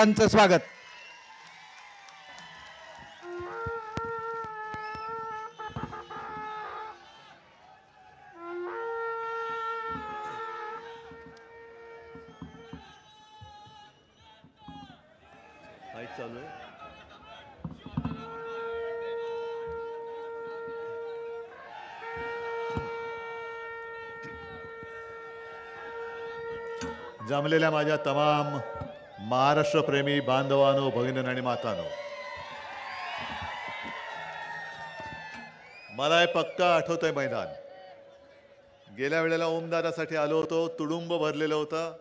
त्यांचं स्वागत. माईक चालू आहे. जमलेल्या माझ्या तमाम महाराष्ट्रप्रेमी बांधवांनो, भगिनी आणि मातांनो, मला हे पक्का आठवतंय मैदान. गेल्या वेळेला ओमदादासाठी आलो होतो, तुडुंब भरलेलं होतं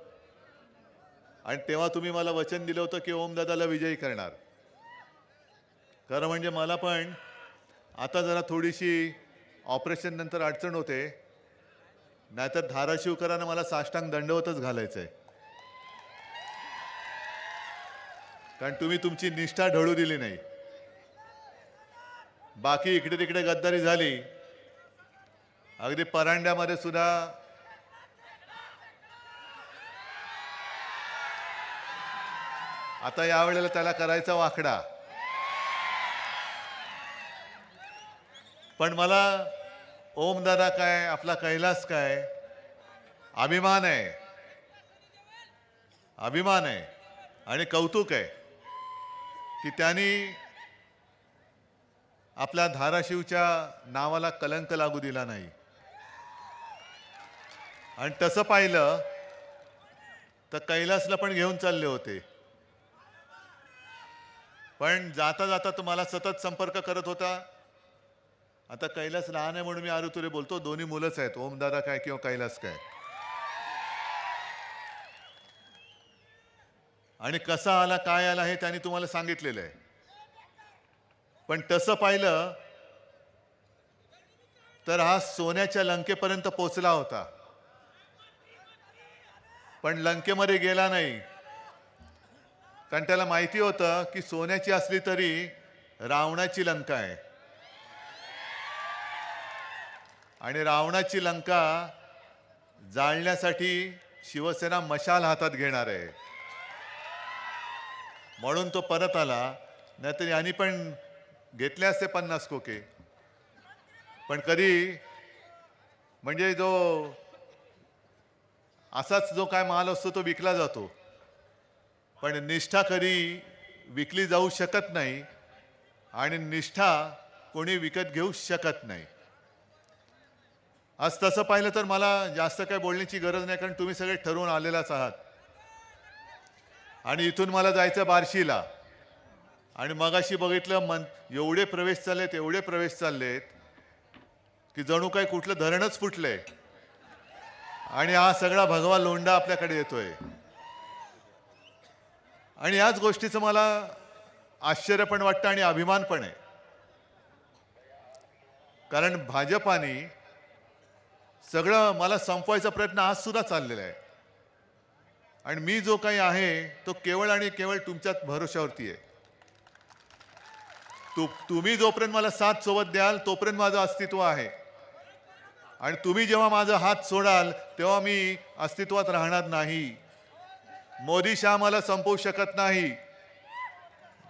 आणि तेव्हा तुम्ही मला वचन दिलं होतं की ओमदादाला विजयी करणार. खरं म्हणजे मला पण आता जरा थोडीशी ऑपरेशन नंतर अडचण होते, नाहीतर धाराशिवकरांना मला साष्टांग दंडवतच घालायचंय. कारण तुम्ही तुमची निष्ठा ढळू दिली नाही. बाकी इकडे तिकडे गद्दारी झाली, अगदी परांड्यामध्ये सुद्धा आता यावेळेला त्याला करायचा वाकडा. पण मला ओमदादा काय, आपला कैलास काय, अभिमान आहे, अभिमान आहे आणि कौतुक आहे की त्यांनी आपल्या धाराशिवच्या नावाला कलंक लागू दिला नाही. आणि तसं पाहिलं तर कैलासला पण घेऊन चालले होते, पण जाता जाता तुम्हाला सतत संपर्क करत होता. आता कैलास लहान आहे म्हणून मी आरुतुरे बोलतो, दोन्ही मुलंच आहेत, ओमदादा काय किंवा कैलास काय. आणि कसा आला काय आला हे त्यांनी तुम्हाला सांगितलेलं आहे. पण तसं पाहिलं तर हा सोन्याच्या लंकेपर्यंत पोहोचला होता, पण लंकेमध्ये गेला नाही. कारण त्याला माहिती होतं की सोन्याची असली तरी रावणाची लंका आहे आणि रावणाची लंका जाळण्यासाठी शिवसेना मशाल हातात घेणार आहे. म्हणून तो परत आला, नाहीतर यांनी पण घेतले असते 50 खोके. पण कधी म्हणजे जो असाच जो काय माल असतो तो विकला जातो, पण निष्ठा कधी विकली जाऊ शकत नाही आणि निष्ठा कोणी विकत घेऊ शकत नाही. आज तसं पाहिलं तर मला जास्त काय बोलण्याची गरज नाही, कारण तुम्ही सगळे ठरवून आलेलाच आहात. आणि इथून मला जायचं बार्शीला, आणि मगाशी बघितलं एवढे प्रवेश चाललेत, एवढे प्रवेश चाललेत की जणू काय कुठलं धरणच फुटलंय आणि हा सगळा भगवा लोंढा आपल्याकडे येतोय. आणि याच गोष्टीचं मला आश्चर्य पण वाटतं आणि अभिमान पण आहे, कारण भाजपाने सगळं मला संपवायचा प्रयत्न आज सुद्धा चाललेला आहे. आणि मी जो काही आहे तो केवळ आणि केवळ तुमच्याच भरोशावरती आहे. तुम्ही जोपर्यंत मला साथ सोबत द्याल तोपर्यंत माझं अस्तित्व आहे, आणि तुम्ही जेव्हा माझा हात सोडाल तेव्हा मी अस्तित्वात राहणार नाही. मोदी शहा मला संपवू शकत नाही.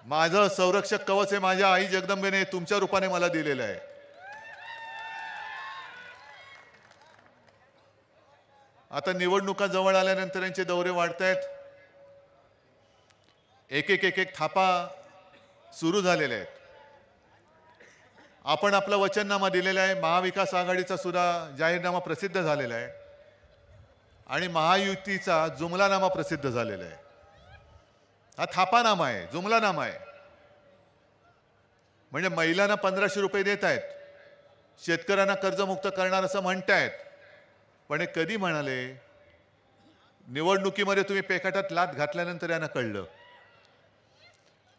माझं संरक्षक कवच हे माझ्या आई जगदंबेने तुमच्या रूपाने मला दिलेलं आहे. आता निवडणुका जवळ आल्यानंतर यांचे दौरे वाढतायत, एक एक एक एक थापा सुरू झालेले आहेत. आपण आपला वचननामा दिलेला आहे, महाविकास आघाडीचा सुद्धा जाहीरनामा प्रसिद्ध झालेला आहे आणि महायुतीचा जुमलानामा प्रसिद्ध झालेला आहे. हा थापानामा आहे, जुमलानामा आहे. म्हणजे महिलांना 1500 रुपये देत आहेत, शेतकऱ्यांना कर्जमुक्त करणार असं म्हणतायत. पण हे कधी म्हणाले? निवडणुकीमध्ये तुम्ही पेकाटात लात घातल्यानंतर यांना कळलं.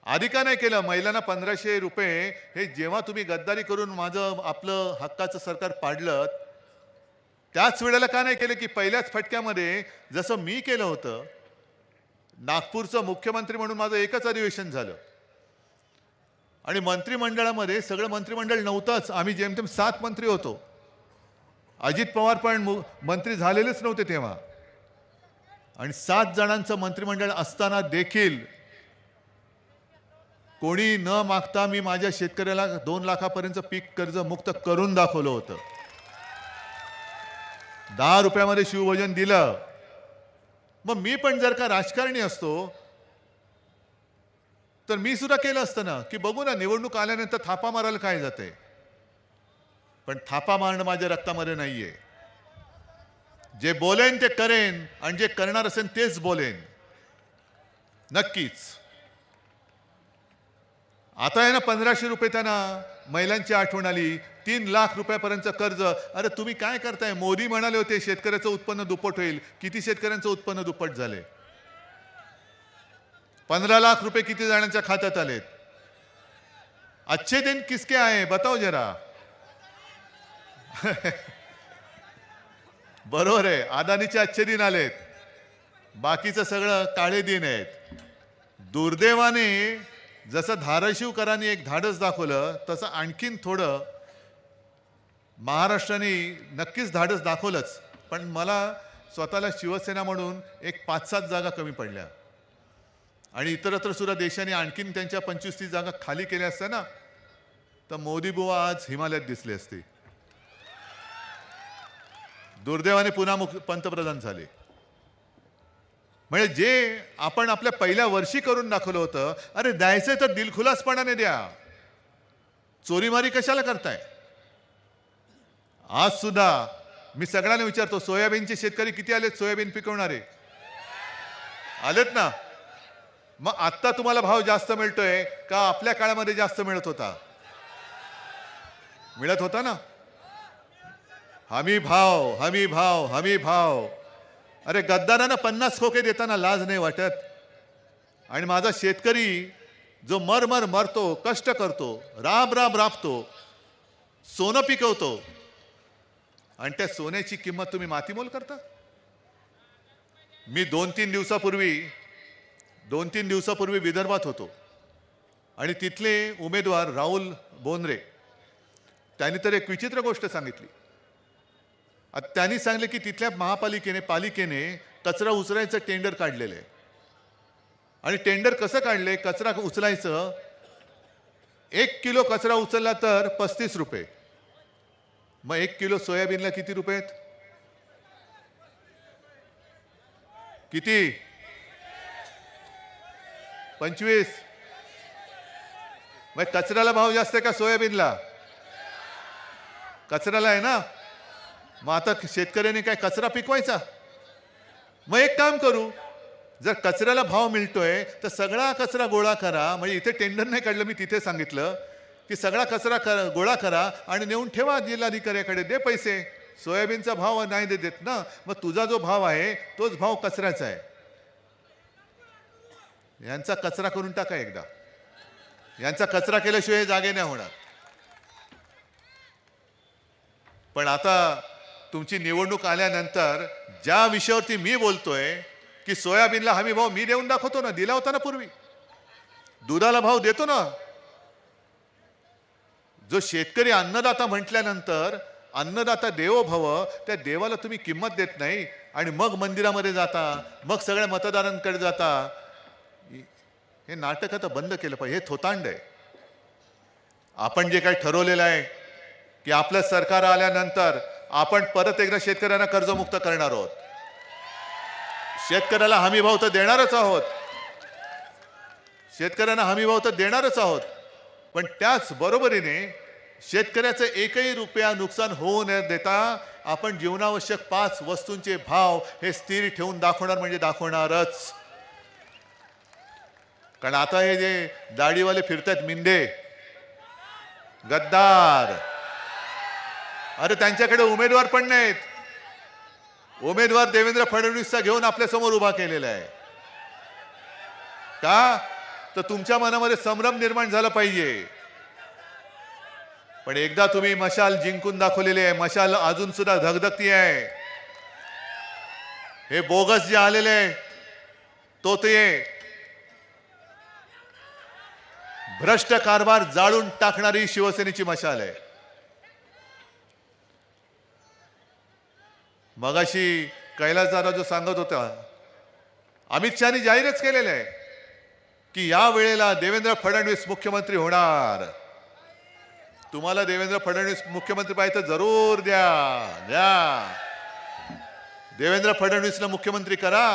आधी का नाही केलं? महिलांना 1500 रुपये हे जेव्हा तुम्ही गद्दारी करून माझं आपलं हक्काचं सरकार पाडलं, त्याच वेळेला का नाही केलं की पहिल्याच फटक्यामध्ये जसं मी केलं होतं. नागपूरचं मुख्यमंत्री म्हणून माझं एकच अधिवेशन झालं आणि मंत्रिमंडळामध्ये सगळं मंत्रिमंडळ नव्हतंच, आम्ही जेमतेम 7 मंत्री होतो. अजित पवार पण मंत्री झालेलेच नव्हते तेव्हा, आणि 7 जणांचं मंत्रिमंडळ असताना देखील कोणी न मागता मी माझ्या शेतकऱ्याला 2 लाखापर्यंत पीक कर्ज मुक्त करून दाखवलं होतं. 10 रुपयामध्ये शिवभोजन दिलं. मग मी पण जर का राजकारणी असतो तर मी सुद्धा केलं असतं ना, की बघू ना निवडणूक आल्यानंतर थापा मारायला काय जाते. पण थापा मारणं माझ्या रक्तामध्ये नाहीये. जे बोलेन ते करेन आणि जे करणार असेल तेच बोलेन. नक्कीच. आता आहे ना 1500 रुपये त्यांना महिलांची आठवण आली. 3 लाख रुपयापर्यंत कर्ज. अरे तुम्ही काय करताय? मोदी म्हणाले होते शेतकऱ्याचं उत्पन्न दुप्पट होईल. किती शेतकऱ्यांचं उत्पन्न दुप्पट झाले? 15 लाख रुपये किती जणांच्या खात्यात आलेत? अच्छे दिन किसके आए बताओ जरा. बरोबर आहे. अदानीचे अच्छे दिन आलेत. बाकीचं सगळं काळे दिन आहेत. दुर्दैवाने जसं धाराशिवकरांनी एक धाडस दाखवलं तसं आणखीन थोडं महाराष्ट्राने नक्कीच धाडस दाखवलंच. पण मला स्वतःला शिवसेना म्हणून एक 5-7 जागा कमी पडल्या आणि इतरत्र सुद्धा देशाने आणखीन त्यांच्या 25-30 जागा खाली केल्या असत्या ना तर मोदी बुवा आज हिमालयात दिसले असते. दुर्दैवाने पुन्हा पंतप्रधान झाले. म्हणजे जे आपण आपल्या पहिल्या वर्षी करून दाखवलं होतं, अरे द्यायचंय तर दिलखुलासपणाने द्या. चोरीमारी कशाला करताय? आज सुद्धा मी सगळ्यांना विचारतो, सोयाबीनचे शेतकरी किती आलेत? सोयाबीन पिकवणारे आलेत ना? मग आत्ता तुम्हाला भाव जास्त मिळतोय का आपल्या काळामध्ये जास्त मिळत होता? मिळत होता ना. हमी भाव, हमी भाव, हमी भाव. अरे गद्दारांना 50 खोके देताना लाज नाही वाटत? आणि माझा शेतकरी जो मर मरतो, कष्ट करतो, राब राबतो, सोनं पिकवतो आणि त्या सोन्याची किंमत तुम्ही मातीमोल करता. मी 2-3 दिवसापूर्वी विदर्भात होतो आणि तिथले उमेदवार राहुल बोंद्रे त्यांनी तर एक विचित्र गोष्ट सांगितली. त्यांनी सांगितले की तिथल्या पालिकेने कचरा उचलायचं टेंडर काढलेलं आहे आणि टेंडर कसं काढले? कचरा उचलायचं, 1 किलो कचरा उचलला तर 35 रुपये. मग 1 किलो सोयाबीनला किती रुपये आहेत? किती? 25. मग कचऱ्याला भाव जास्त आहे का सोयाबीनला? कचऱ्याला आहे ना. मग आता शेतकऱ्यांनी काय कचरा पिकवायचा? मग एक काम करू, जर कचऱ्याला भाव मिळतोय तर सगळा कचरा गोळा करा. म्हणजे इथे टेंडर नाही काढलं, मी तिथे सांगितलं की सगळा कचरा गोळा करा आणि नेऊन ठेवा जिल्हाधिकाऱ्याकडे, दे पैसे. सोयाबीनचा भाव नाही देत ना, मग तुझा जो भाव आहे तोच भाव कचऱ्याचा आहे. यांचा कचरा करून टाका एकदा. यांचा कचरा केल्याशिवाय जागे नाही होणार. पण आता तुमची निवडणूक आल्यानंतर ज्या विषयावरती मी बोलतोय की सोयाबीनला हमी भाव मी देऊन दाखवतो ना, दिला होता ना पूर्वी. दुधाला भाव देतो ना. जो शेतकरी अन्नदाता म्हटल्यानंतर अन्नदाता देवो भव, त्या देवाला तुम्ही किंमत देत नाही आणि मग मंदिरामध्ये जाता, मग सगळ्या मतदारांकडे जाता. हे नाटक आता बंद केलं पाहिजे. हे थोतांड आहे. आपण जे काही ठरवलेलं आहे की आपलं सरकार आल्यानंतर आपण परत एकदा शेतकऱ्यांना कर्जमुक्त करणार आहोत. शेतकऱ्याला हमी भाव तर देणारच आहोत. शेतकऱ्यांना हमी भाव तर देणारच आहोत. पण त्याच बरोबरीने शेतकऱ्याचं एकही रुपया नुकसान होऊ न देता आपण जीवनावश्यक 5 वस्तूंचे भाव हे स्थिर ठेवून दाखवणार म्हणजे दाखवणारच. कारण आता हे जे दाढीवाले फिरतात मिंदे, गद्दार, अरे त्यांच्याकडे उमेदवार पण नाहीत. उमेदवार देवेंद्र फडणवीसचा घेऊन आपल्या समोर उभा केलेला आहे. का? तर तुमच्या मनामध्ये संभ्रम निर्माण झाला पाहिजे. पण एकदा तुम्ही मशाल जिंकून दाखवलेली आहे. मशाल अजून सुद्धा धगधगती आहे. हे बोगस जे आलेले आहे तो ते भ्रष्ट कारभार जाळून टाकणारी शिवसेनेची मशाल आहे. मगाशी कैलास दादा जो सांगत होता, अमित शहानी जाहीरच केलेलं आहे की या वेळेला देवेंद्र फडणवीस मुख्यमंत्री होणार. तुम्हाला देवेंद्र फडणवीस मुख्यमंत्री पाहिजे तर जरूर द्या द्या. देवेंद्र फडणवीसला मुख्यमंत्री करा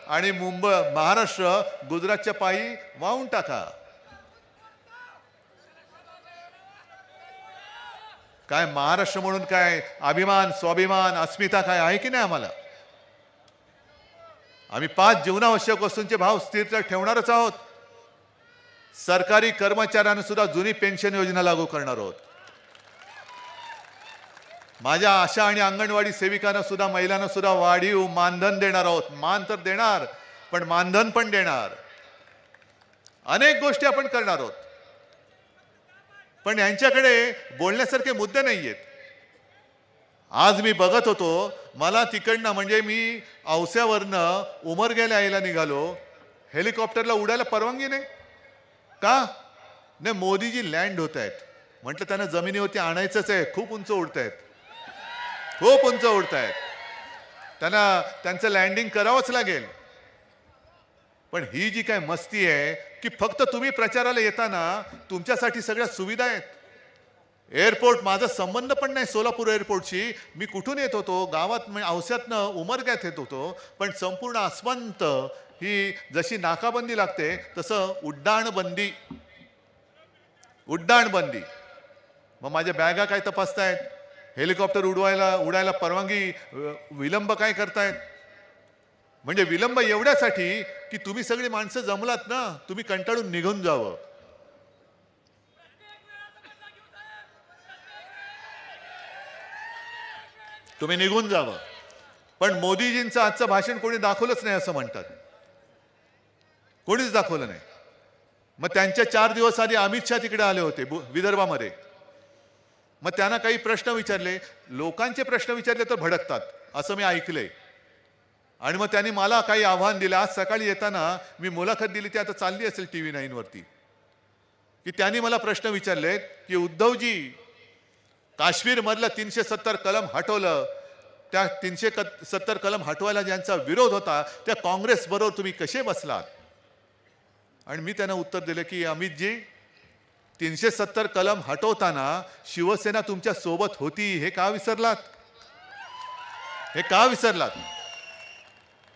आणि महाराष्ट्र गुजरातच्या पायी वाहून टाका. काय महाराष्ट्र म्हणून काय अभिमान स्वाभिमान अस्मिता काय आहे की नाही आम्हाला? आम्ही 5 जीवनावश्यक वस्तूंचे भाव स्थिर ठेवणारच आहोत. सरकारी कर्मचाऱ्यांना सुद्धा जुनी पेन्शन योजना लागू करणार आहोत. माझ्या आशा आणि अंगणवाडी सेविकांना सुद्धा महिलांना सुद्धा वाढीव मानधन देणार आहोत. मान तर देणार पण मानधन पण देणार. अनेक गोष्टी आपण करणार आहोत. पण यांच्याकडे बोलण्यासारखे मुद्दे नाहीयेत. आज मी बघत होतो, मला तिकडनं म्हणजे मी औस्यावरनं उमरग्याला यायला निघालो, हेलिकॉप्टरला उडायला परवानगी नाही. का नाही? मोदीजी लँड होत आहेत. म्हटलं त्यांना जमिनीवरती आणायचंच आहे. खूप उंच उडतायत, खूप उंच उडतायत. त्यांना त्यांचं लँडिंग करावंच लागेल. पण ही जी काय मस्ती आहे की फक्त तुम्ही प्रचाराला येताना तुमच्यासाठी सगळ्या सुविधा आहेत. एअरपोर्ट, माझा संबंध पण नाही सोलापूर एअरपोर्टशी. मी कुठून येत होतो? गावात औस्यातनं उमरग्यात येत होतो. पण संपूर्ण आसमंत ही जशी नाकाबंदी लागते तसं उड्डाणबंदी, उड्डाणबंदी. मग माझ्या बॅगा काय तपासतायत? हेलिकॉप्टर उडायला परवानगी विलंब काय करतायत? म्हणजे विलंब एवढ्यासाठी की तुम्ही सगळी माणसं जमलात ना, तुम्ही कंटाळून निघून जावं. तुम्ही निघून जावं. पण मोदीजींचं आजचं भाषण कोणी दाखवलंच नाही असं म्हणतात. कोणीच दाखवलं नाही. मग त्यांच्या 4 दिवस आधी अमित शहा तिकडे आले होते विदर्भामध्ये. मग त्यांना काही प्रश्न विचारले. लोकांचे प्रश्न विचारले तर भडकतात असं मी ऐकलंय. आणि मग त्यांनी मला काही आव्हान दिलं. आज सकाळी येताना मी मुलाखत दिली, ती आता चालली असेल TV 9 वरती, की त्यांनी मला प्रश्न विचारले की उद्धवजी, काश्मीर मधलं 370 कलम हटवलं, त्या 370 कलम हटवायला ज्यांचा विरोध होता त्या काँग्रेस बरोबर तुम्ही कसे बसलात? आणि मी त्यांना उत्तर दिले की अमितजी, 370 कलम हटवताना शिवसेना तुमच्या सोबत होती, हे का विसरलात? हे का विसरलात?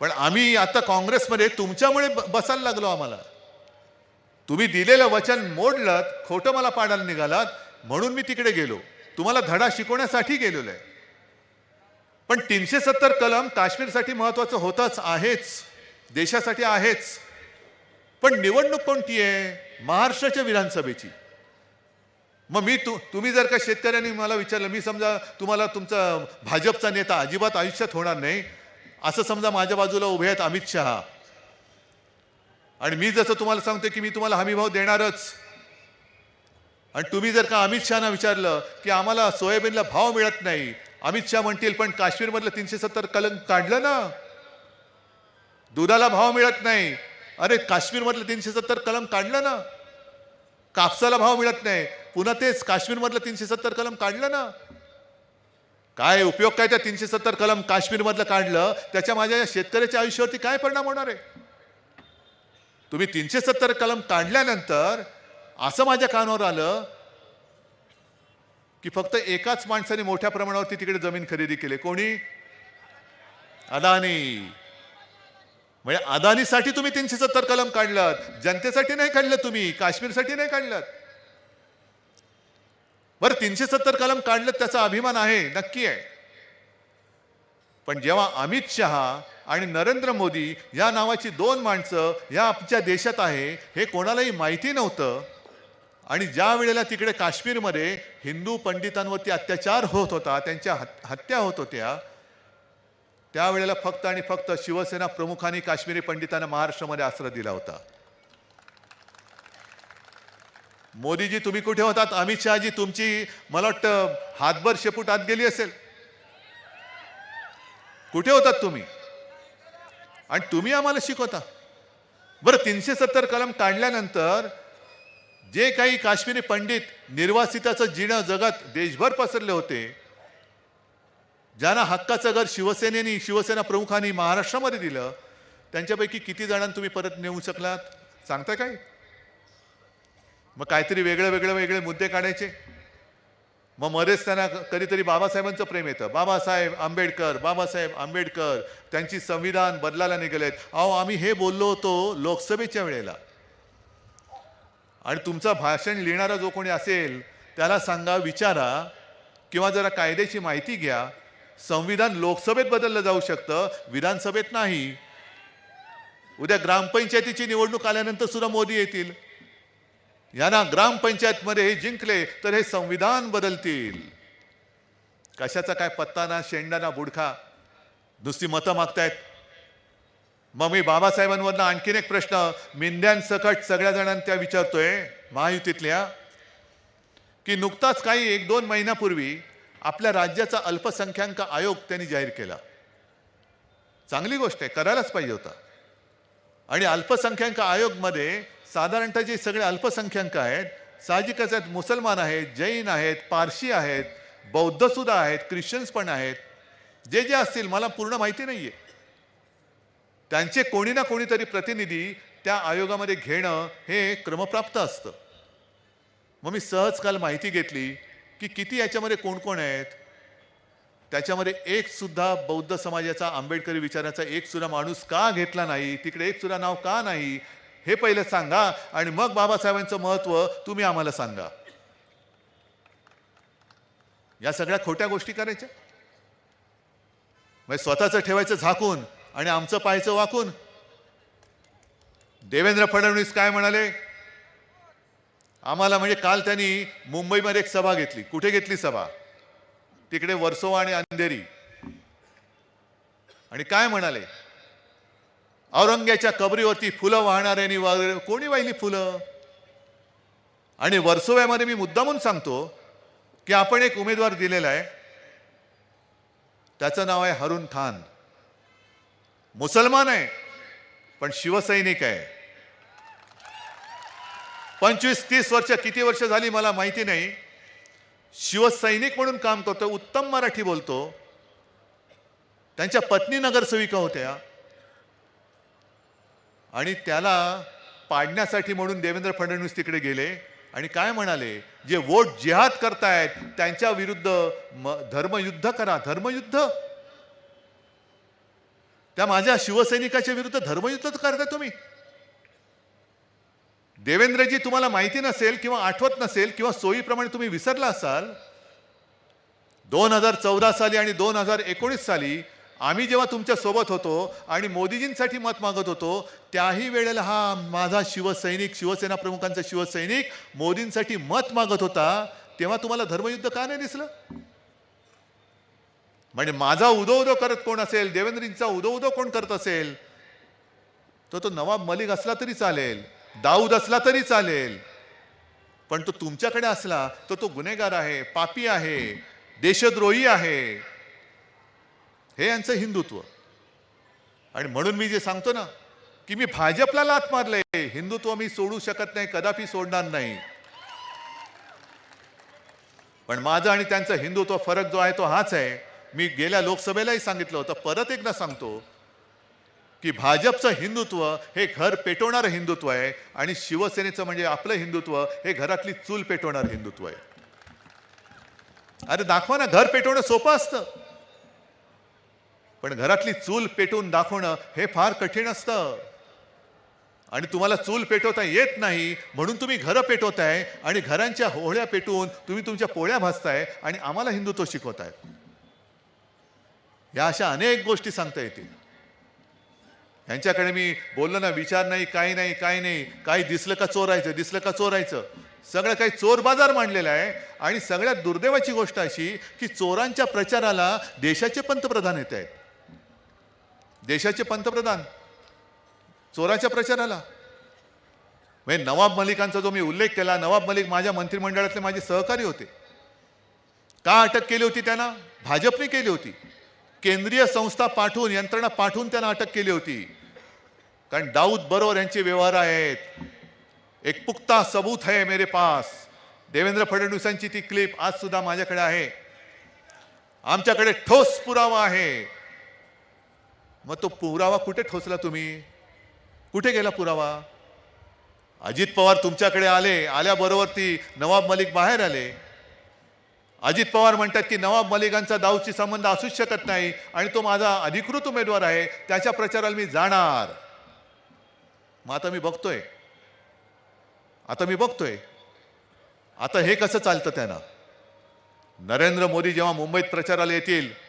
पण आम्ही आता काँग्रेसमध्ये तुमच्यामुळे बसायला लागलो. आम्हाला तुम्ही दिलेलं वचन मोडलं, खोटं मला पाडायला निघालात, म्हणून मी तिकडे गेलो. तुम्हाला धडा शिकवण्यासाठी गेलेलो आहे. पण 370 कलम काश्मीरसाठी महत्वाचं होतच आहेच, देशासाठी आहेच. पण निवडणूक कोणती आहे? महाराष्ट्राच्या विधानसभेची. मग तुम्ही जर का शेतकऱ्यांनी मला विचारलं, मी समजा तुम्हाला तुमचा भाजपचा नेता अजिबात आयुष्यात होणार नाही असं समजा, माझ्या बाजूला उभे आहेत अमित शहा, आणि मी जसं तुम्हाला सांगतो की मी तुम्हाला हमीभाव देणारच, आणि तुम्ही जर का अमित शहाना विचारलं की आम्हाला सोयाबीनला भाव मिळत नाही, अमित शहा म्हणतील पण काश्मीरमधलं 370 कलम काढलं ना, दुधाला भाव मिळत नाही. अरे काश्मीरमधलं 370 कलम काढलं ना. कापसाला भाव मिळत नाही, पुन्हा तेच काश्मीरमधलं 370 कलम काढलं ना. काय उपयोग काय त्या 370 कलम काश्मीरमधलं काढलं, त्याच्या माझ्या शेतकऱ्याच्या आयुष्यावरती काय परिणाम होणार आहे? तुम्ही 370 कलम काढल्यानंतर असं माझ्या कानावर आलं की फक्त एकाच माणसाने मोठ्या प्रमाणावरती तिकडे जमीन खरेदी केली. कोणी? अदानी. म्हणजे अदानीसाठी तुम्ही 370 कलम काढलात, जनतेसाठी नाही काढलं, तुम्ही काश्मीरसाठी नाही काढलात. बरं 370 कलम काढलं त्याचा अभिमान आहे, नक्की आहे. पण जेव्हा अमित शहा आणि नरेंद्र मोदी या नावाची 2 माणसं या आमच्या देशात आहे हे कोणालाही माहिती नव्हतं, आणि ज्या वेळेला तिकडे काश्मीरमध्ये हिंदू पंडितांवरती अत्याचार होत होता, त्यांच्या हत्या होत होत्या, त्यावेळेला फक्त आणि फक्त शिवसेना प्रमुखांनी काश्मीरी पंडितांना महाराष्ट्रामध्ये आश्रय दिला होता. मोदीजी तुम्ही कुठे होतात? अमित शहाजी तुमची मला वाटतं हातभर शेपूट आत गेली असेल. कुठे होतात तुम्ही? आणि तुम्ही आम्हाला शिकवता. बरं 370 कलम काढल्यानंतर जे काही काश्मीरी पंडित निर्वासिताचं जिणं जगात देशभर पसरले होते, ज्यांना हक्काचं घर शिवसेना प्रमुखांनी महाराष्ट्रामध्ये दिलं, त्यांच्यापैकी किती जणांना तुम्ही परत नेऊ शकलात? सांगता काय? मग काहीतरी वेगळे वेगळे वेगळे मुद्दे काढायचे. मग मध्येच त्यांना कधीतरी बाबासाहेबांचं प्रेम येतं. बाबासाहेब आंबेडकर, बाबासाहेब आंबेडकर त्यांची संविधान बदलायला निघालेत. अहो, आम्ही हे बोललो होतो लोकसभेच्या वेळेला. आणि तुमचं भाषण लिहिणारा जो कोणी असेल त्याला सांगा, विचारा, किंवा जरा कायद्याची माहिती घ्या. संविधान लोकसभेत बदललं जाऊ शकतं, विधानसभेत नाही. उद्या ग्रामपंचायतीची निवडणूक आल्यानंतर सुद्धा मोदी येतील. यांना ग्रामपंचायतमध्ये हे जिंकले तर हे संविधान बदलतील. कशाचा काय पत्ता ना, शेंडा ना बुडखा, नुसती मतं मागतायत. मग मी बाबासाहेबांवरनं आणखीन एक प्रश्न मिंद्यांसकट सगळ्या जणांना त्या विचारतोय महायुतीतल्या, की नुकताच काही 1-2 महिन्यापूर्वी आपल्या राज्याचा अल्पसंख्याक आयोग त्यांनी जाहीर केला. चांगली गोष्ट आहे, करायलाच पाहिजे होता. आणि अल्पसंख्याक आयोगमध्ये साधारणतः जे सगळे अल्पसंख्याक आहेत, साहजिकच आहेत, मुसलमान आहेत, जैन आहेत, पारशी आहेत, बौद्ध सुद्धा आहेत, ख्रिश्चन्स पण आहेत, जे जे असतील मला पूर्ण माहिती नाहीये. त्यांचे कोणी ना कोणीतरी प्रतिनिधी त्या आयोगामध्ये घेणं हे क्रमप्राप्त असतं. मग मी सहज काल माहिती घेतली की किती याच्यामध्ये कोण कोण आहेत. त्याच्यामध्ये एक सुद्धा बौद्ध समाजाचा, आंबेडकरी विचाराचा एक सुद्धा माणूस का घेतला नाही, तिकडे एक सुद्धा नाव का नाही, हे पहिलं सांगा. आणि मग बाबासाहेबांचं महत्व तुम्ही आम्हाला सांगा. या सगळ्या खोट्या गोष्टी करायच्या, म्हणजे स्वतःचं ठेवायचं झाकून आणि आमचं पाहायचं वाकून. देवेंद्र फडणवीस काय म्हणाले आम्हाला, म्हणजे काल त्यांनी मुंबईमध्ये एक सभा घेतली. कुठे घेतली सभा? तिकडे वर्सोवा आणि अंधेरी. आणि काय म्हणाले, औरंग्याच्या कबरीवरती फुलं वाहणाऱ्यांनी कोणी वाहिली फुलं? आणि वर्सोव्यामध्ये मी मुद्दामून सांगतो की आपण एक उमेदवार दिलेला आहे, त्याचं नाव आहे हरून खान. मुसलमान आहे पण शिवसैनिक आहे. 25-30 वर्ष, किती वर्ष झाली मला माहिती नाही, शिवसैनिक म्हणून काम करतो. उत्तम मराठी बोलतो. त्यांच्या पत्नी नगरसेविका होत्या. आणि त्याला पाडण्यासाठी म्हणून देवेंद्र फडणवीस तिकडे गेले आणि काय म्हणाले, जे वोट जिहाद करतायत त्यांच्या विरुद्ध धर्मयुद्ध करा. धर्मयुद्ध? त्या माझ्या शिवसैनिकाच्या विरुद्ध धर्मयुद्ध करताय तुम्ही? देवेंद्रजी, तुम्हाला माहिती नसेल किंवा आठवत नसेल किंवा सोयीप्रमाणे तुम्ही विसरला असाल, 2014 साली आणि 2019 साली आम्ही जेव्हा तुमच्या सोबत होतो आणि मोदीजींसाठी मत मागत होतो, त्याही वेळेला हा माझा शिवसैनिक, शिवसेना प्रमुखांचा शिवसैनिक मोदींसाठी मत मागत होता. तेव्हा तुम्हाला धर्मयुद्ध का नाही दिसलं? म्हणजे माझा उदो उदो करत कोण असेल, देवेंद्रजींचा उदो उदो कोण करत असेल, तो नवाब मलिक असला तरी चालेल, दाऊद असला तरी चालेल, पण तो तुमच्याकडे असला तर तो गुन्हेगार आहे, पापी आहे, देशद्रोही आहे. हे यांचं हिंदुत्व. आणि म्हणून मी जे सांगतो ना की मी भाजपला लाथ मारले, हिंदुत्व मी सोडू शकत नाही, कदापि सोडणार नाही. पण माझं आणि त्यांचं हिंदुत्व फरक जो आहे तो हाच आहे. मी गेल्या लोकसभेलाही सांगितलं होतं, परत एकदा सांगतो की भाजपचं हिंदुत्व हे घर पेटवणारं हिंदुत्व आहे आणि शिवसेनेचं म्हणजे आपलं हिंदुत्व हे घरातली चूल पेटवणारं हिंदुत्व आहे. अरे दाखवा ना, घर पेटवणं सोपं असतं, पण घरातली चूल पेटवून दाखवणं हे फार कठीण असतं. आणि तुम्हाला चूल पेटवता येत नाही म्हणून तुम्ही घरं पेटवताय आणि घरांच्या होळ्या पेटवून तुम्ही तुमच्या पोळ्या भाजताय आणि आम्हाला हिंदुत्व शिकवताय. या अशा अनेक गोष्टी सांगता येतील. यांच्याकडे मी बोललो ना, विचार नाही, काही नाही, काही नाही, काही दिसलं का चोरायचं, दिसलं का चोरायचं, सगळं काही चोर बाजार मांडलेला आहे. आणि सगळ्यात दुर्दैवाची गोष्ट अशी की चोरांच्या प्रचाराला देशाचे पंतप्रधान येत आहेत. देशाचे पंतप्रधान चोराच्या प्रचाराला. म्हणजे नवाब मलिकांचा जो मी उल्लेख केला, नवाब मलिक माझ्या मंत्रिमंडळातले माझे सहकारी होते. का अटक केली होती त्यांना? भाजपने केली होती. केंद्रीय संस्था पाठवून, यंत्रणा पाठवून त्यांना अटक केली होती. कारण दाऊद बरोबर यांचे व्यवहार आहेत. एक पुख्ता सबूत है मेरे पास. देवेंद्र फडणवीसांची ती क्लिप आज सुद्धा माझ्याकडे आहे. आमच्याकडे ठोस पुरावा आहे. मग तो पुरावा कुठे ठोसला तुम्ही? कुठे गेला पुरावा? अजित पवार तुमच्याकडे आले, आल्याबरोबर ती नवाब मलिक बाहेर आले. अजित पवार म्हणतात की नवाब मलिकांचा दाऊदशी संबंध असूच शकत नाही आणि तो माझा अधिकृत उमेदवार आहे, त्याच्या प्रचाराला मी जाणार. मग आता मी बघतोय आता हे कसं चालतं त्यांना. नरेंद्र मोदी जेव्हा मुंबईत प्रचाराला येतील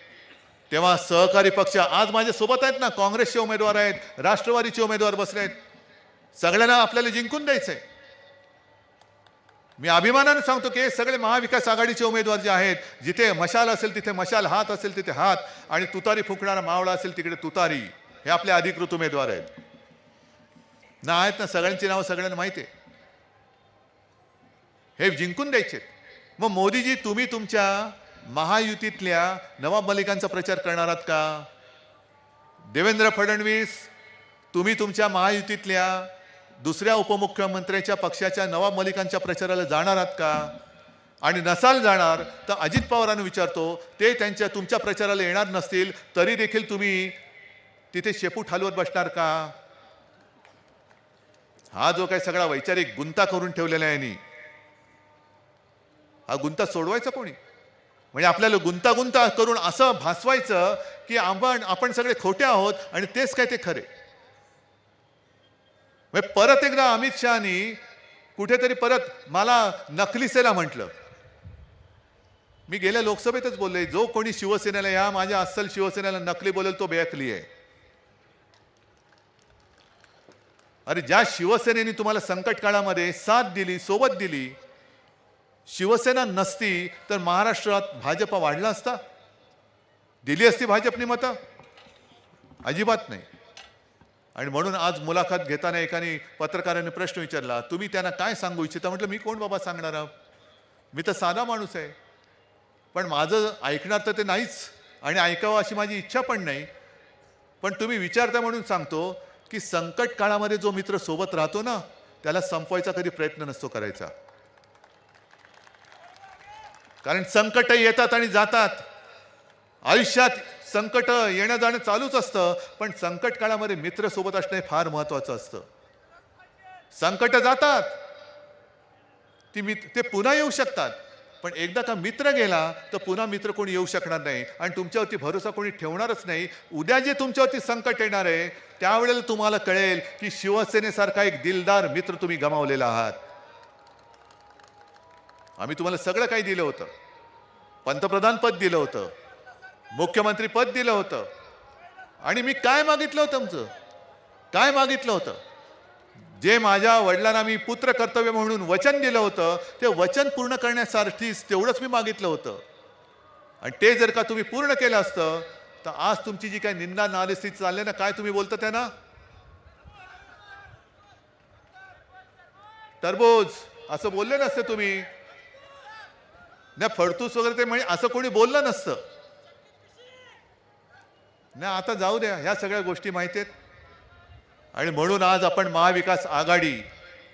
तेव्हा सहकारी पक्ष आज माझ्या सोबत आहेत ना, काँग्रेसचे उमेदवार आहेत, राष्ट्रवादीचे उमेदवार बसले आहेत. सगळ्यांना आपल्याला जिंकून द्यायचंय. मी अभिमानाने सांगतो की हे सगळे महाविकास आघाडीचे उमेदवार जे आहेत, जिथे मशाल असेल तिथे मशाल, हात असेल तिथे हात, आणि तुतारी फुंकणारा मावळा असेल तिकडे तुतारी, हे आपले अधिकृत उमेदवार आहेत ना. आहेत ना, सगळ्यांची नावं सगळ्यांना माहिती आहे. हे जिंकून द्यायचे. मग मोदीजी, तुम्ही तुमच्या महायुतीतल्या नवाब मलिकांचा प्रचार करणार आहात का? देवेंद्र फडणवीस, तुम्ही तुमच्या महायुतीतल्या दुसऱ्या उपमुख्यमंत्र्याच्या पक्षाच्या नवाब मलिकांच्या प्रचाराला जाणार आहात का? आणि नसाल जाणार तर अजित पवारांना विचारतो, ते तुमच्या प्रचाराला येणार नसतील तरी देखील तुम्ही तिथे शेपूट हलवत बसणार का? हा जो काही सगळा वैचारिक गुंता करून ठेवलेला आहे, हा गुंता सोडवायचा कोणी? म्हणजे आपल्याला गुंता करून असं भासवायचं की आपण सगळे खोटे आहोत आणि तेच काय ते खरे. परत एकदा अमित शहानी कुठेतरी परत मला नकली सेना म्हटलं. मी गेल्या लोकसभेतच बोलले, जो कोणी शिवसेनेला, या माझ्या अस्सल शिवसेनेला नकली बोलेल तो बेअकली आहे. अरे, ज्या शिवसेनेने तुम्हाला संकट काळामध्ये साथ दिली, सोबत दिली, शिवसेना नसती तर महाराष्ट्रात भाजपा वाढला असता? दिली असती भाजपने मतं? अजिबात नाही. आणि म्हणून आज मुलाखत घेताना एकाने पत्रकाराने प्रश्न विचारला, तुम्ही त्यांना काय सांगू इच्छिता? म्हटलं, मी कोण बाबा सांगणार, मी तर साधा माणूस आहे. पण माझं ऐकणार तर ते नाहीच आणि ऐकावं अशी माझी इच्छा पण नाही. पण तुम्ही विचारता म्हणून सांगतो की संकट काळामध्ये जो मित्र सोबत राहतो ना, त्याला संपवायचा कधी प्रयत्न नसतो करायचा. कारण संकट येतात आणि जातात. आयुष्यात संकट येणं जाणं चालूच असतं, पण संकट काळामध्ये मित्र सोबत असणं फार महत्वाचं असतं. संकट जातात, ते पुन्हा येऊ शकतात, पण एकदा का मित्र गेला तर पुन्हा मित्र कोणी येऊ शकणार नाही आणि तुमच्यावरती भरोसा कोणी ठेवणारच नाही. उद्या जे तुमच्यावरती संकट येणार आहे त्यावेळेला तुम्हाला कळेल की शिवसेनेसारखा एक दिलदार मित्र तुम्ही गमावलेला आहात. आम्ही तुम्हाला सगळं काही दिलं होतं. पंतप्रधान पद दिलं होतं, मुख्यमंत्री पद दिलं होतं, आणि मी काय मागितलं होतं? तुमचं काय मागितलं होतं? जे माझ्या वडिलांना मी पुत्र कर्तव्य म्हणून वचन दिलं होतं, ते वचन पूर्ण करण्यासाठीच तेवढंच मी मागितलं होतं. आणि ते जर का तुम्ही पूर्ण केलं असतं तर आज तुमची जी काही निंदा नालिसी चालली ना, काय तुम्ही बोलता त्यांना? टरबूज असं बोलले नसते तुम्ही ना, फडतूस वगैरे ते म्हणजे असं कोणी बोललं नसतं ना. आता जाऊ द्या, ह्या सगळ्या गोष्टी माहिती आहेत. आणि म्हणून आज आपण महाविकास आघाडी,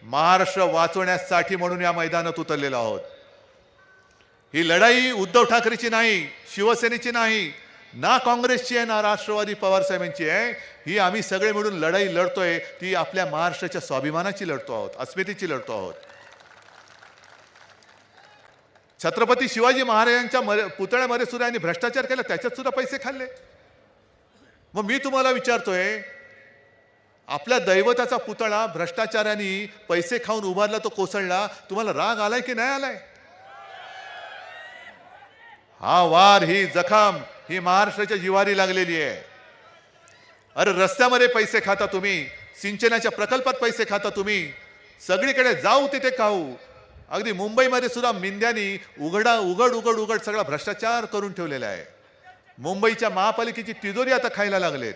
महाराष्ट्र वाचवण्यासाठी म्हणून या मैदानात उतरलेलो आहोत. ही लढाई उद्धव ठाकरेची नाही, शिवसेनेची नाही, ना काँग्रेसची आहे, ना राष्ट्रवादी पवार साहेबांची आहे. ही आम्ही सगळे मिळून लढाई लढतोय, ती आपल्या महाराष्ट्राच्या स्वाभिमानाची लढतो आहोत, अस्मितेची लढतो आहोत. छत्रपती शिवाजी महाराजांच्या पुतळ्यामध्ये सुद्धा यांनी भ्रष्टाचार केला, त्याच्यात सुद्धा पैसे खाल्ले. मग मी तुम्हाला विचारतोय, आपल्या दैवताचा पुतळा भ्रष्टाचाराने पैसे खाऊन उभारला, तो कोसळला, तुम्हाला राग आलाय की नाही आलाय? हा वार, ही जखम, ही महाराष्ट्राच्या जिवारी लागलेली आहे. अरे, रस्त्यामध्ये पैसे खाता तुम्ही, सिंचनाच्या प्रकल्पात पैसे खाता तुम्ही, सगळीकडे जाऊ तिथे खाऊ. अगदी मुंबईमध्ये सुद्धा मिंद्यांनी उघड सगळा भ्रष्टाचार करून ठेवलेला आहे. मुंबईच्या महापालिकेची तिजोरी आता खायला लागलेत.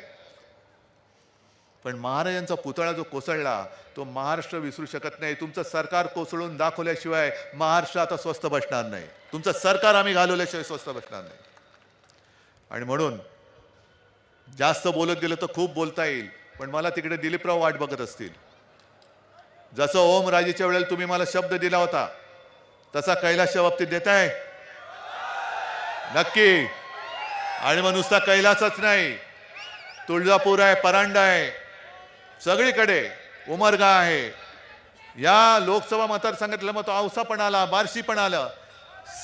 पण महाराजांचा पुतळा जो कोसळला तो महाराष्ट्र विसरू शकत नाही. तुमचं सरकार कोसळून दाखवल्याशिवाय महाराष्ट्र आता स्वस्थ बसणार नाही. तुमचं सरकार आम्ही घालवल्याशिवाय स्वस्थ बसणार नाही. आणि म्हणून जास्त बोलत गेलं तर खूप बोलता येईल, पण मला तिकडे दिलीपराव वाट बघत असतील. जसं ओमराजेच्या वेळेला तुम्ही मला शब्द दिला होता तसा कैलासच्या बाबतीत देताय नक्की. आणि मग नुसता कैलासच नाही, तुळजापूर आहे, परांडा आहे, सगळीकडे उमरगा आहे, या लोकसभा मतदारसंघातलं मत औसा पण आला, बार्शी पण आलं.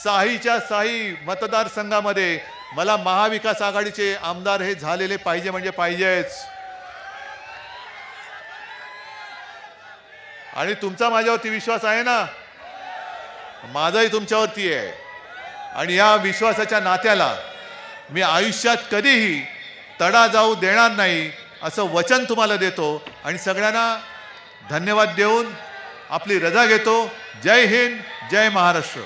साहीच्या साही मतदारसंघामध्ये मला महाविकास आघाडीचे आमदार हे झालेले पाहिजे म्हणजे पाहिजेच. आणि तुमचा माझ्यावरती विश्वास आहे ना, माझाही तुमच्यावरती आहे. आणि या विश्वासाच्या नात्याला मी आयुष्यात कधीही तडा जाऊ देणार नाही असं वचन तुम्हाला देतो. आणि सगळ्यांना धन्यवाद देऊन आपली रजा घेतो. जय हिंद, जय महाराष्ट्र.